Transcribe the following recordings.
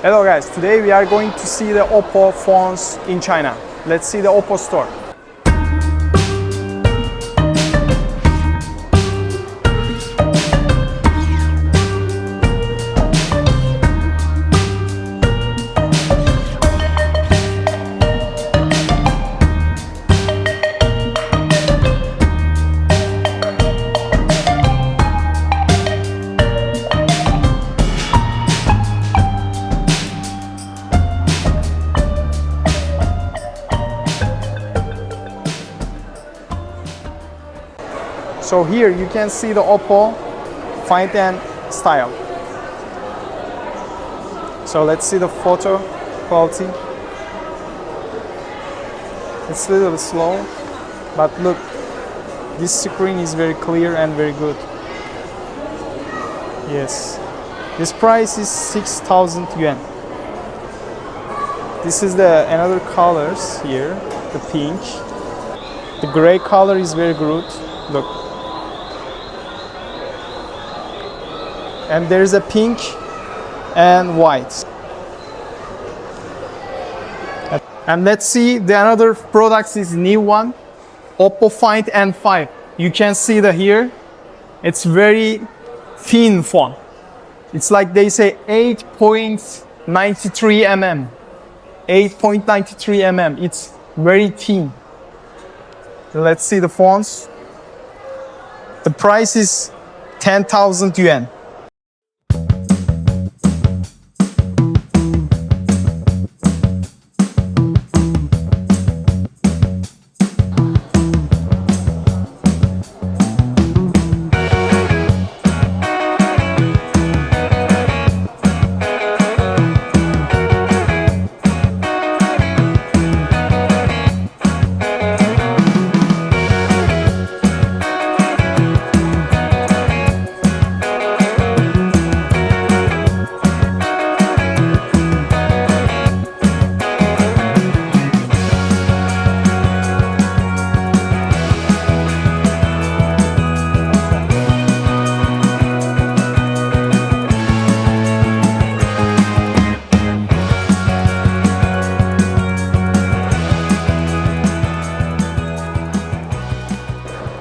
Hello guys, today we are going to see the OPPO phones in China. Let's see the OPPO store. So here you can see the OPPO Find N5 style. So let's see the photo quality. It's a little bit slow, but look, this screen is very clear and very good. Yes, this price is 6,000 yuan. This is the another colors here, the pink. The gray color is very good. Look. And there is a pink and white. And let's see the another products is new one, OPPO Find N5. You can see the here, it's very thin phone. It's like they say 8.93 mm. 8.93 mm. It's very thin. Let's see the phones. The price is 10,000 yuan.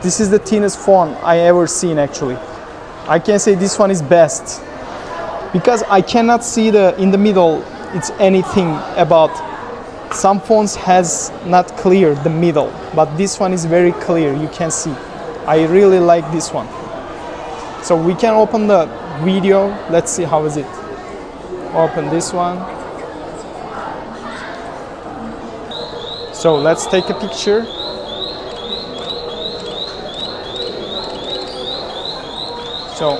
This is the thinnest phone I ever seen actually. I can say this one is best because I cannot see in the middle it's anything about. Some phones has not clear the middle, but this one is very clear, you can see. I really like this one. So we can open the video, let's see how is it. Open this one. So let's take a picture. So,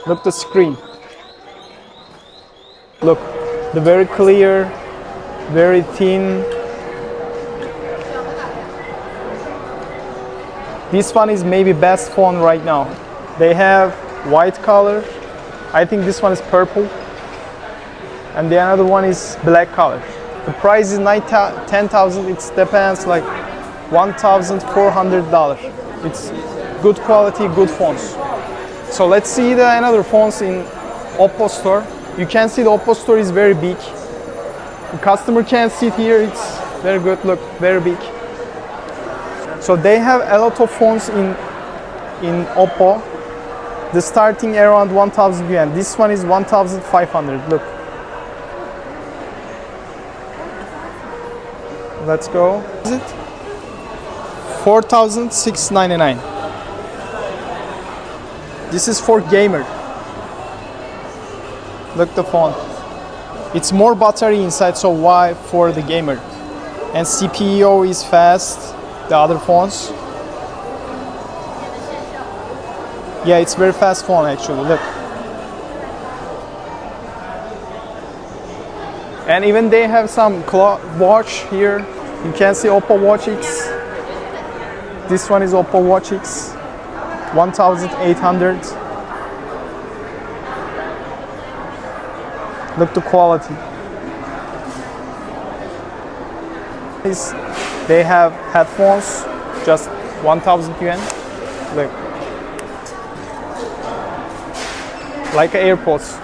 look the screen. Look, the very clear, very thin. This one is maybe best phone right now. They have white color. I think this one is purple. And the other one is black color. The price is 10,000. It depends like $1,400. It's good quality, good phones. So let's see the another phones in OPPO store. You can see the OPPO store is very big. The customer can sit here. It's very good. Look, very big. So they have a lot of phones in OPPO. The starting around 1,000 yuan. This one is 1,500. Look. Let's go. Is it? 4,699. This is for gamer. Look the phone. It's more battery inside, so why for the gamer? And CPU is fast. The other phones. Yeah, it's very fast phone actually. Look. And even they have some watch here. You can see OPPO Watch X. This one is OPPO Watch X, 1,800. Look the quality. They have headphones, just 1,000 yuan. Look. like AirPods.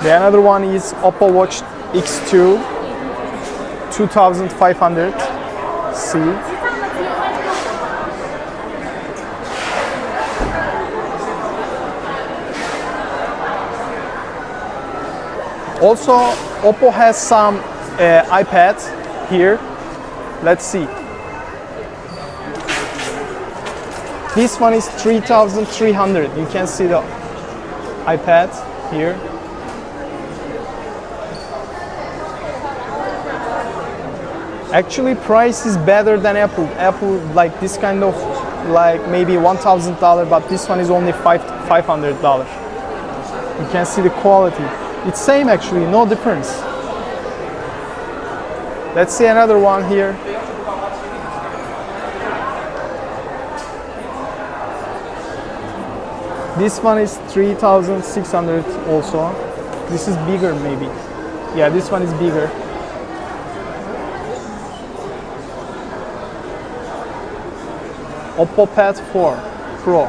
The another one is OPPO Watch X2 2500 C. Also, OPPO has some iPads here. Let's see. This one is 3300. You can see the iPad here. Actually, price is better than Apple. Apple like this kind of like maybe $1,000, but this one is only $500. You can see the quality. It's same actually, no difference. Let's see another one here. This one is 3600 also. This is bigger maybe. Yeah, this one is bigger. OPPO Pad 4 Pro.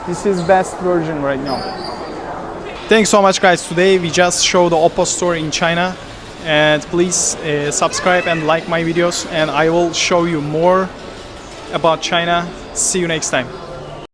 This is best version right now. Thanks so much guys. Today we just showed the OPPO store in China. And please subscribe and like my videos, and I will show you more about China. See you next time.